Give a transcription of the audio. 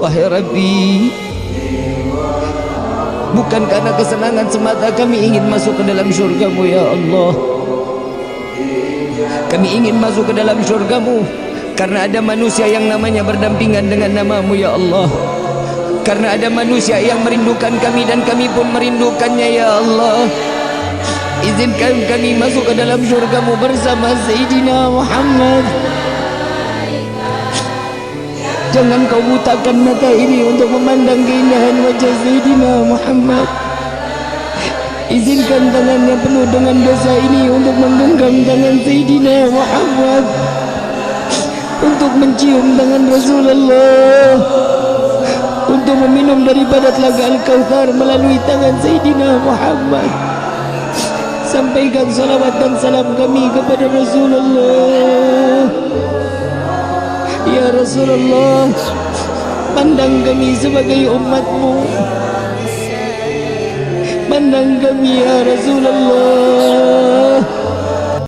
Wahai Rabbi, bukan karena kesenangan semata kami ingin masuk ke dalam syurga-Mu ya Allah. Kami ingin masuk ke dalam syurga-Mu karena ada manusia yang namanya berdampingan dengan nama-Mu ya Allah. Karena ada manusia yang merindukan kami dan kami pun merindukannya ya Allah. Izinkan kami masuk ke dalam syurga-Mu bersama Sayyidina Muhammad. Jangan Kau butakan mata ini untuk memandang keindahan wajah Sayyidina Muhammad. Izinkan tangan yang penuh dengan dosa ini untuk menggenggam tangan Sayyidina Muhammad, untuk mencium tangan Rasulullah, untuk meminum daripada telaga Al-Kautsar melalui tangan Sayyidina Muhammad. Sampaikan salawat dan salam kami kepada Rasulullah. Ya Rasulullah, pandang kami sebagai umat-Mu. Pandang kami ya Rasulullah.